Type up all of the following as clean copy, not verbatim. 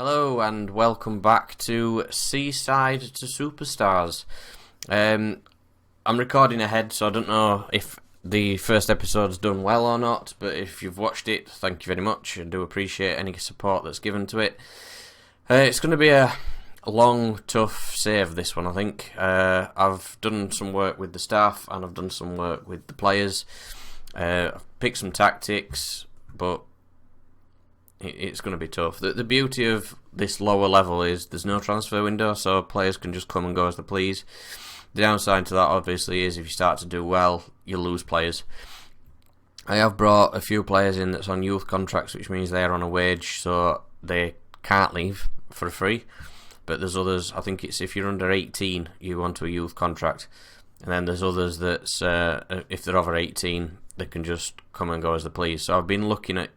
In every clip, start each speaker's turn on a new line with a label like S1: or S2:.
S1: Hello and welcome back to Seaside to Superstars. I'm recording ahead, so I don't know if the first episode's done well or not, but if you've watched it, thank you very much. I do appreciate any support that's given to it. It's going to be a long, tough save, this one, I think. I've done some work with the staff and I've done some work with the players. I've picked some tactics, but it's going to be tough. The beauty of this lower level is there's no transfer window, so players can just come and go as they please. The downside to that, obviously, is if you start to do well, you lose players. I have brought a few players in that's on youth contracts, which means they're on a wage, so they can't leave for free. But there's others, I think it's if you're under 18, you want to a youth contract. And then there's others that's, if they're over 18, they can just come and go as they please. So I've been looking at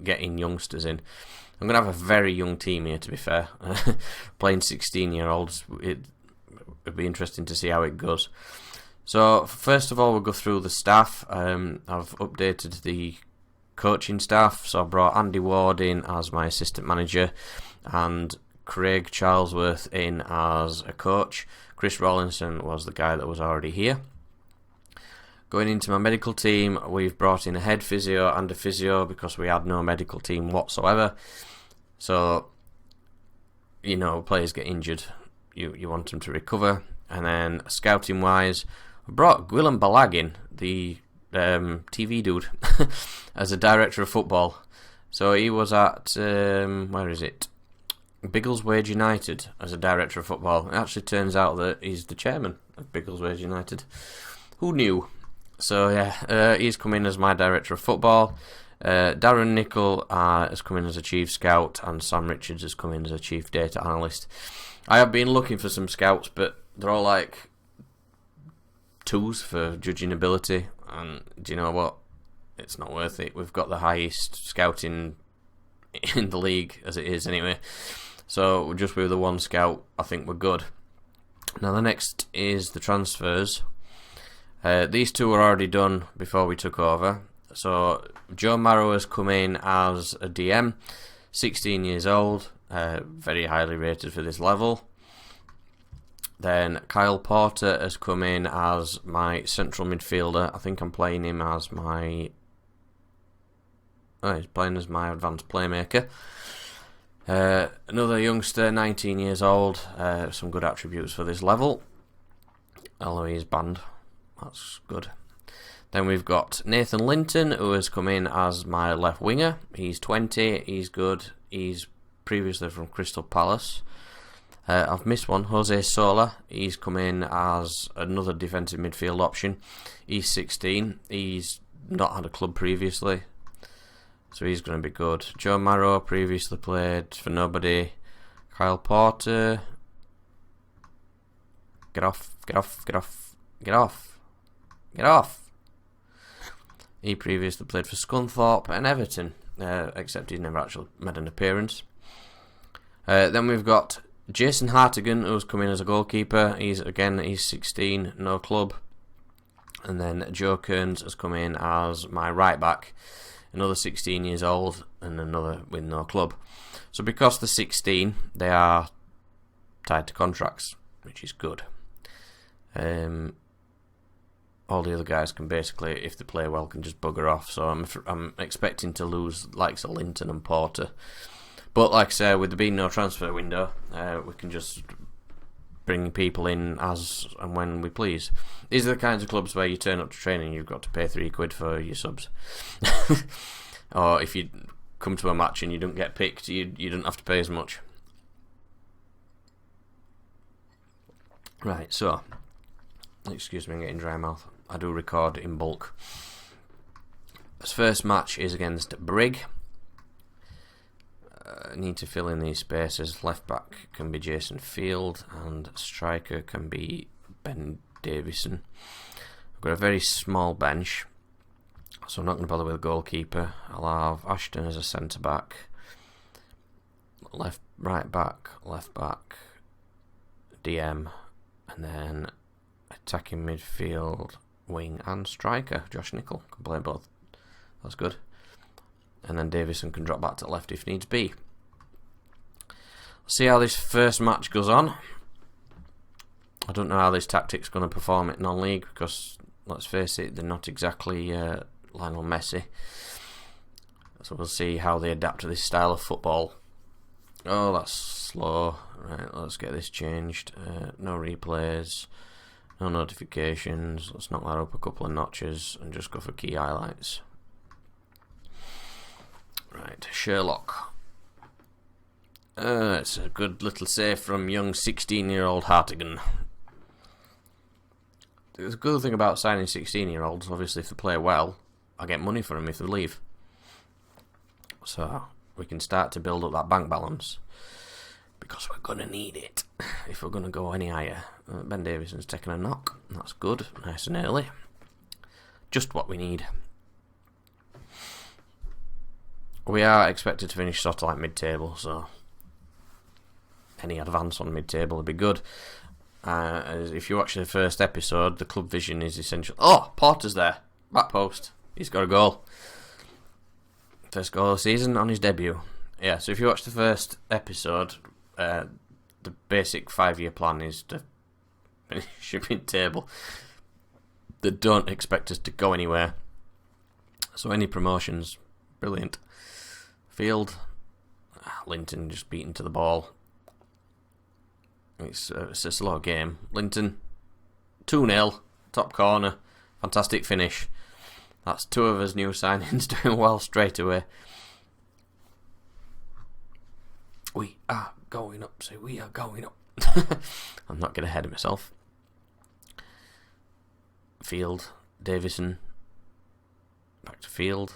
S1: getting youngsters in. I'm going to have a very young team here, to be fair. Playing 16-year-olds, it'd be interesting to see how it goes. So, first of all, we'll go through the staff. I've updated the coaching staff, so I brought Andy Ward in as my assistant manager and Craig Charlesworth in as a coach. Chris Rawlinson was the guy that was already here. Going into my medical team, we've brought in a head physio and a physio because we had no medical team whatsoever. So, you know, players get injured, you want them to recover. And then, scouting-wise, I brought Gwilym Balag in, the TV dude, as a director of football. So he was at, where is it? Biggleswade United as a director of football. It actually turns out that he's the chairman of Biggleswade United. Who knew? So yeah, he's come in as my director of football. Darren Nicol has come in as a chief scout, and Sam Richards has come in as a chief data analyst. I have been looking for some scouts, but they're all like 2s for judging ability, and do you know what? It's not worth it. We've got the highest scouting in the league as it is anyway. So just with the one scout, I think we're good. Now the next is the transfers. These two were already done before we took over. So Joe Marrow has come in as a DM, 16 years old, very highly rated for this level. Then Kyle Porter has come in as my central midfielder. I think I'm playing him as my... he's playing as my advanced playmaker. Another youngster, 19 years old, some good attributes for this level. Although he's banned. That's good. Then we've got Nathan Linton, who has come in as my left winger. He's 20, he's good. He's previously from Crystal Palace. I've missed one, Jose Sola. He's come in as another defensive midfield option. He's 16. He's not had a club previously, so he's going to be good. Joe Marrow previously played for nobody. Kyle Porter. Get off, get off, get off, get off. Get off! He previously played for Scunthorpe and Everton, except he's never actually made an appearance. Then we've got Jason Hartigan, who's come in as a goalkeeper. He's 16, no club. And then Joe Kearns has come in as my right back, another 16 years old and another with no club. So because they're 16, they are tied to contracts, which is good. All the other guys can basically, if they play well, can just bugger off. So I'm expecting to lose likes of Linton and Porter. But like I say, with there being no transfer window, we can just bring people in as and when we please. These are the kinds of clubs where you turn up to training, you've got to pay £3 for your subs. Or if you come to a match and you don't get picked, you don't have to pay as much. Right, so... excuse me, I'm getting dry mouth. I do record in bulk. This first match is against Brig. I need to fill in these spaces. Left back can be Jason Field and striker can be Ben Davison. I've got a very small bench, so I'm not going to bother with a goalkeeper. I'll have Ashton as a centre back, right back, left back, DM, and then attacking midfield, wing and striker. Josh Nicol can play both. That's good. And then Davison can drop back to left if needs be. See how this first match goes on. I don't know how this tactic's going to perform at non-league because, let's face it, they're not exactly Lionel Messi. So we'll see how they adapt to this style of football. Oh, that's slow. Right, let's get this changed. No replays, no notifications. Let's knock that up a couple of notches and just go for key highlights. Right, Sherlock. It's a good little save from young 16-year-old Hartigan. The good thing about signing 16-year-olds, obviously, if they play well, I get money for them if they leave. So we can start to build up that bank balance because we're going to need it if we're going to go any higher. Ben Davison's taken a knock. That's good. Nice and early. Just what we need. We are expected to finish sort of like mid-table, so any advance on mid-table would be good. If you watch the first episode, the club vision is essential. Oh, Porter's there. Back post. He's got a goal. First goal of the season on his debut. Yeah, so if you watch the first episode, the basic 5-year plan is to finish mid-table. They don't expect us to go anywhere. So any promotions, brilliant. Field, Linton just beaten to the ball. It's a slow game. Linton, 2-0, top corner, fantastic finish. That's two of us new signings doing well straight away. We are going up, so we are going up. I'm not getting ahead of myself. Field, Davison, back to Field.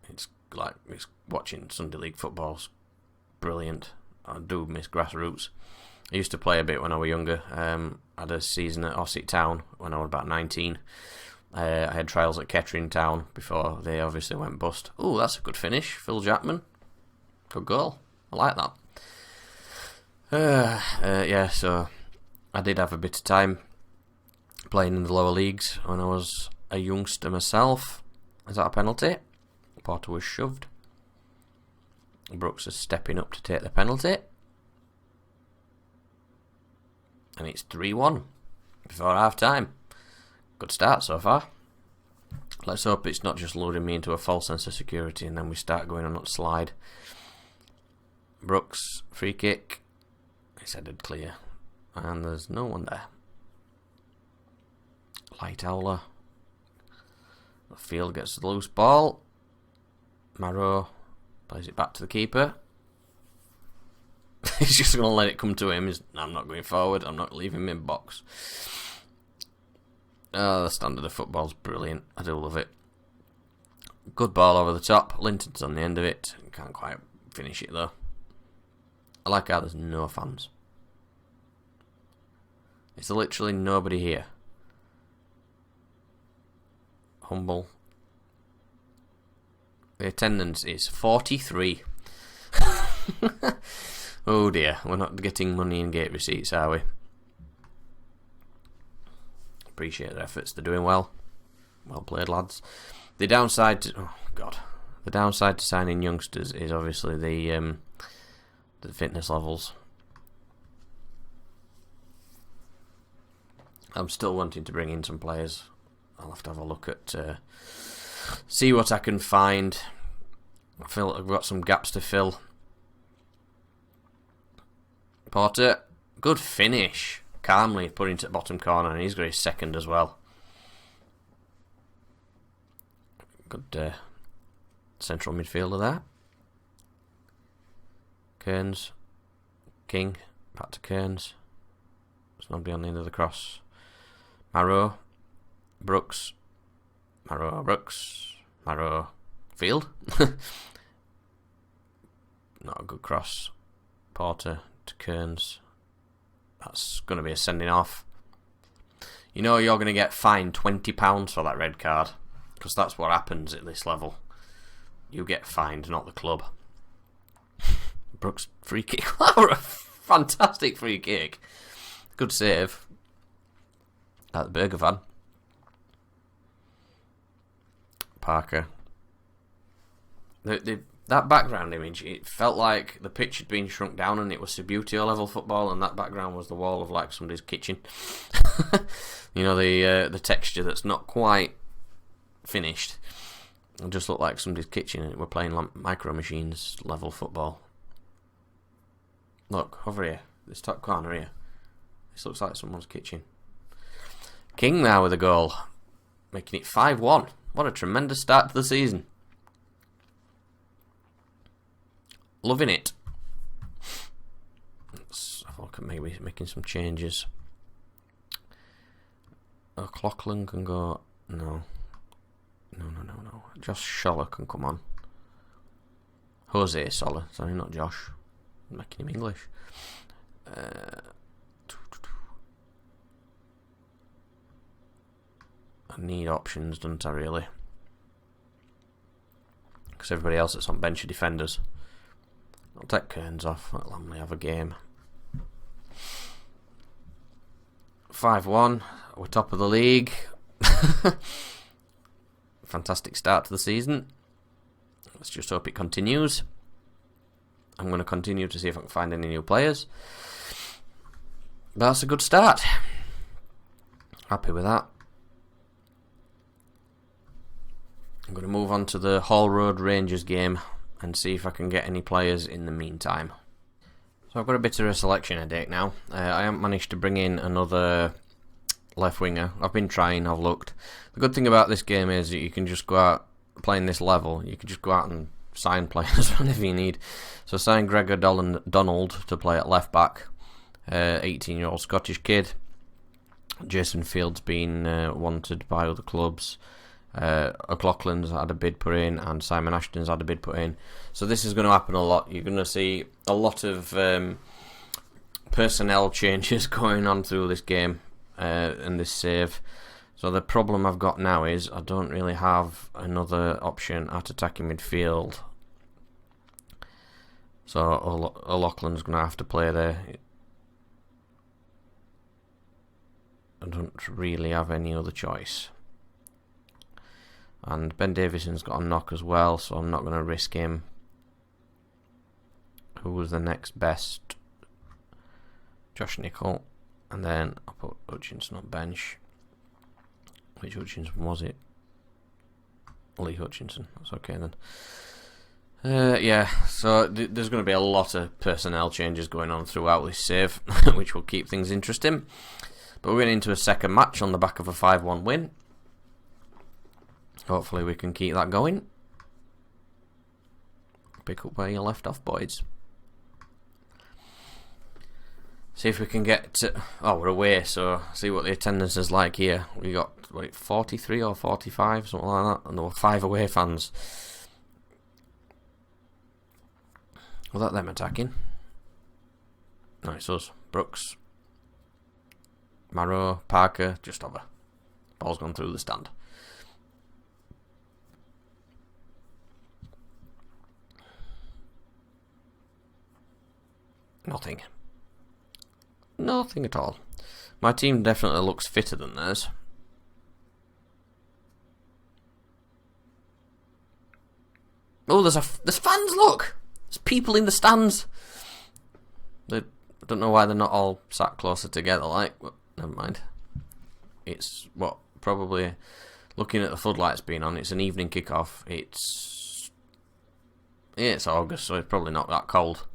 S1: It's like it's watching Sunday League football's brilliant. I do miss grassroots. I used to play a bit when I was younger. I had a season at Seaside Town when I was about 19. I had trials at Kettering Town before they obviously went bust. Oh, that's a good finish. Phil Jackman. Good goal. I like that. Yeah, so I did have a bit of time playing in the lower leagues when I was a youngster myself. Is that a penalty? Porter was shoved. Brooks is stepping up to take the penalty. And it's 3-1 before half-time. Good start so far. Let's hope it's not just luring me into a false sense of security and then we start going on that slide. Brooks, free kick. It's headed clear. And there's no one there. Light Owler. The field gets the loose ball. Marrow plays it back to the keeper. He's just going to let it come to him. I'm not going forward. I'm not leaving him in box. Oh, the standard of football's brilliant. I do love it. Good ball over the top. Linton's on the end of it. Can't quite finish it though. I like how there's no fans. There's literally nobody here. Humble. The attendance is 43. Oh dear, we're not getting money in gate receipts, are we? Appreciate their efforts, they're doing well. Well played, lads. The downside to, the downside to signing youngsters is obviously the fitness levels. I'm still wanting to bring in some players. I'll have to have a look at, see what I can find. I feel like I've got some gaps to fill. Porter, good finish. Calmly put into the bottom corner, and he's got his second as well. Good central midfielder there. Kearns, King, back to Kearns. There's nobody on the end of the cross. Marrow, Brooks, Marrow, Brooks, Marrow, Field. Not a good cross. Porter to Kearns. That's going to be a sending off. You know you're going to get fined £20 for that red card, because that's what happens at this level. You get fined, not the club. Brooks, free kick. What a fantastic free kick. Good save. At the Burger van. Parker. The that background image, it felt like the pitch had been shrunk down and it was Subbuteo level football, and that background was the wall of like somebody's kitchen. You know, the texture that's not quite finished. It just looked like somebody's kitchen and we're playing like Micro Machines level football. Look, over here, this top corner here. This looks like someone's kitchen. King now with a goal, making it 5-1. What a tremendous start to the season. Loving it. Let's have a look at maybe making some changes. O'Loughlin can go. No. Josh Scholler can come on. Jose Soller, sorry, not Josh. I'm making him English. I need options, don't I, really? Because everybody else that's on bench are defenders. I'll take Kearns off, let Lamley have a game. 5-1, we're top of the league. Fantastic start to the season. Let's just hope it continues. I'm going to continue to see if I can find any new players. But that's a good start. Happy with that. I'm going to move on to the Hall Road Rangers game and see if I can get any players in the meantime. So I've got a bit of a selection headache now. I haven't managed to bring in another left winger. I've been trying, I've looked. The good thing about this game is that you can just go out playing this level. You can just go out and sign players whenever you need. So I signed Gregor Donald to play at left back. 18-year-old Scottish kid. Jason Field's been wanted by other clubs. O'Loughlin's had a bid put in, and Simon Ashton's had a bid put in. So this is going to happen a lot. You're going to see a lot of personnel changes going on through this game and this save. So the problem I've got now is I don't really have another option at attacking midfield. So O'Loughlin's going to have to play there. I don't really have any other choice. And Ben Davison's got a knock as well, so I'm not going to risk him. Who was the next best? Josh Nicol. And then I'll put Hutchinson on bench. Which Hutchinson was it? Lee Hutchinson. That's okay then. Yeah, so there's going to be a lot of personnel changes going on throughout this save, which will keep things interesting. But we're getting into a second match on the back of a 5-1 win. Hopefully we can keep that going. Pick up where you left off, boys. See if we can get to... Oh, we're away, so see what the attendance is like here. We got, 43 or 45, something like that. And there were 5 away fans. Was that them attacking? No, it's us. Brooks. Marrow, Parker, just over. Ball's gone through the stand. Nothing. Nothing at all. My team definitely looks fitter than theirs. Oh, there's fans, look! There's people in the stands. I don't know why they're not all sat closer together, like, but never mind. It's, probably, looking at the floodlights being on, it's an evening kick-off. It's August, so it's probably not that cold.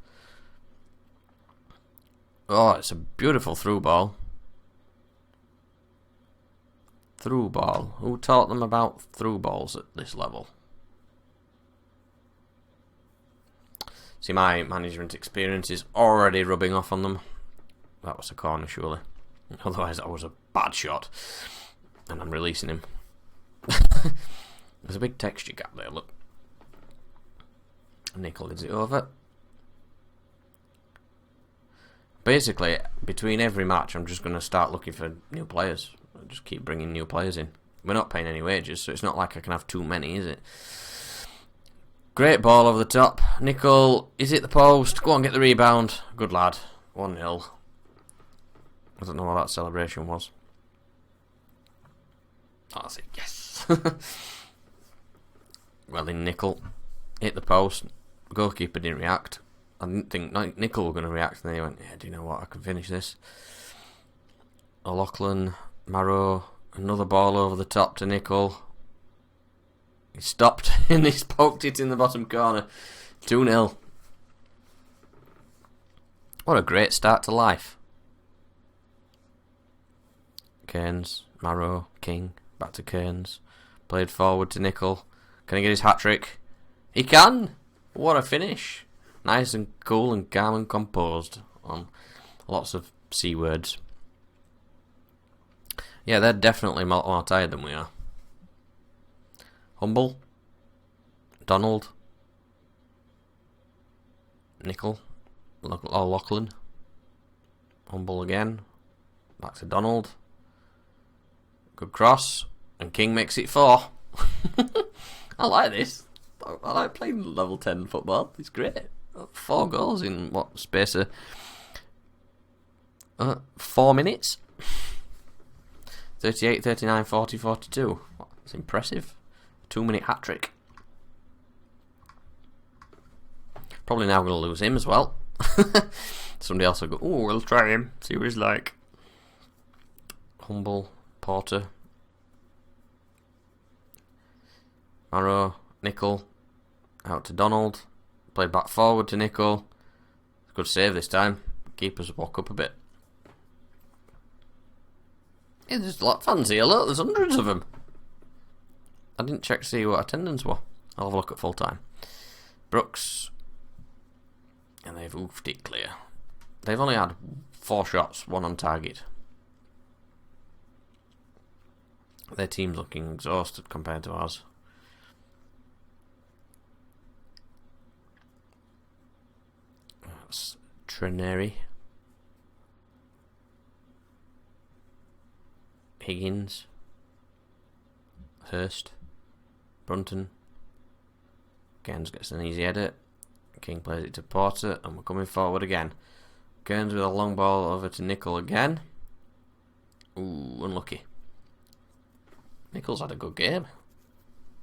S1: Oh, it's a beautiful through ball. Through ball. Who taught them about through balls at this level? See, my management experience is already rubbing off on them. That was a corner, surely. Otherwise, that was a bad shot. And I'm releasing him. There's a big texture gap there, look. Nicol leads it over. Basically, between every match, I'm just going to start looking for new players. I'll just keep bringing new players in. We're not paying any wages, so it's not like I can have too many, is it? Great ball over the top. Nicol is it the post. Go on, get the rebound. Good lad. 1-0. I don't know what that celebration was. Oh, that's it. Yes. Well in, Nicol. Hit the post. The goalkeeper didn't react. I didn't think Nickel were going to react, and then he went, yeah, do you know what, I can finish this. O'Loughlin, Marrow, another ball over the top to Nickel. He stopped and he's poked it in the bottom corner. 2-0. What a great start to life. Cairns, Marrow, King, back to Cairns. Played forward to Nickel. Can he get his hat-trick? He can! What a finish. Nice and cool and calm and composed. Lots of C words. Yeah, they're definitely more tired than we are. Humble, Donald, Nickel, O'Loughlin, Humble again, back to Donald, good cross, and King makes it 4. I like this. I like playing level 10 football. It's great. 4 goals in what space of 4 minutes? 38, 39, 40, 42. That's impressive. 2-minute hat-trick. Probably now going to lose him as well. Somebody else will go, oh, we'll try him. See what he's like. Humble, Porter. Marrow, Nickel. Out to Donald. Played back forward to Nickel. Good save this time. Keepers walk up a bit. Yeah, there's a lot of fans here. Look, there's hundreds of them. I didn't check to see what attendance were. I'll have a look at full time. Brooks. And they've oofed it clear. They've only had 4 shots, 1 on target. Their team's looking exhausted compared to ours. That's Trenary. Higgins. Hurst. Brunton. Cairns gets an easy edit. King plays it to Porter, and we're coming forward again. Cairns with a long ball over to Nickel again. Ooh, unlucky. Nickel's had a good game.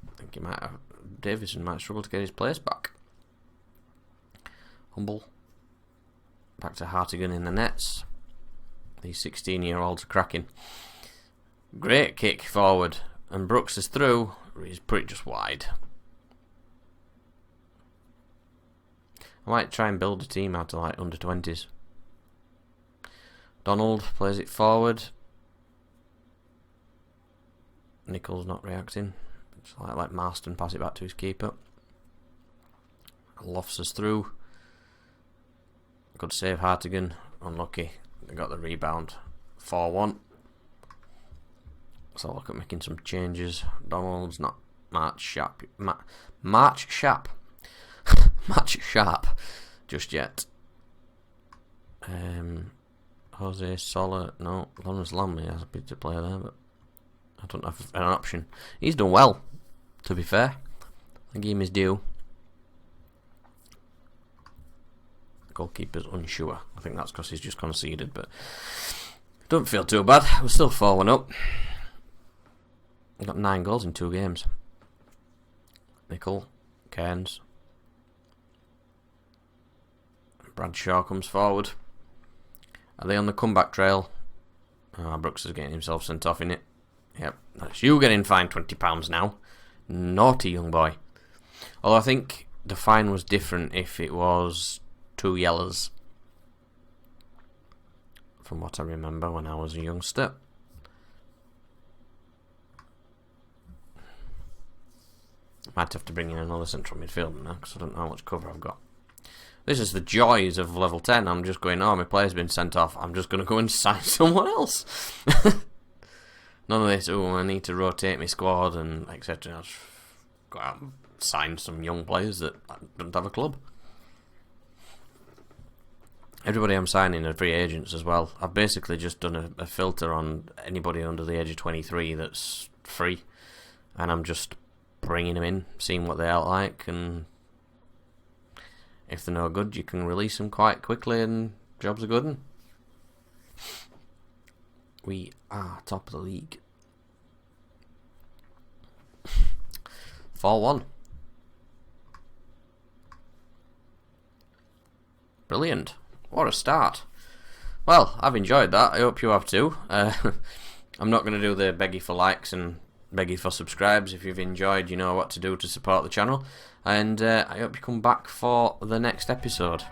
S1: I think he might have. Davison might struggle to get his place back. Humble. Back to Hartigan in the nets. These 16-year-olds are cracking. Great kick forward, and Brooks is through. He's pretty just wide. I might try and build a team out of like under 20s. Donald plays it forward. Nickel's not reacting. Just like Marston pass it back to his keeper. Lofts us through. Good save, Hartigan. Unlucky. They got the rebound. 4-1. So I'll look at making some changes. Donald's not March sharp. March sharp. Match sharp just yet. Jose Sola, no, Lawrence Lamley has a bit to play there, but I don't have an option. He's done well, to be fair. I give him his due. Goalkeeper's unsure. I think that's because he's just conceded, but don't feel too bad. We're still 4-1 up. We've got 9 goals in 2 games. Nickel, Cairns. Bradshaw comes forward. Are they on the comeback trail? Brooks is getting himself sent off in it. Yep, that's you getting fined £20 now. Naughty young boy. Although I think the fine was different if it was 2 yellows. From what I remember when I was a youngster. Might have to bring in another central midfielder now because I don't know how much cover I've got. This is the joys of level 10. I'm just going, oh, my player's been sent off. I'm just going to go and sign someone else. None of this, oh, I need to rotate my squad and etc. I'll just go out and sign some young players that don't have a club. Everybody I'm signing are free agents as well. I've basically just done a filter on anybody under the age of 23 that's free. And I'm just bringing them in, seeing what they are like, and if they're no good, you can release them quite quickly and jobs are good. And we are top of the league. 4-1. Brilliant. What a start. Well, I've enjoyed that. I hope you have too. I'm not going to do the beg you for likes and beg you for subscribes. If you've enjoyed, you know what to do to support the channel. And I hope you come back for the next episode.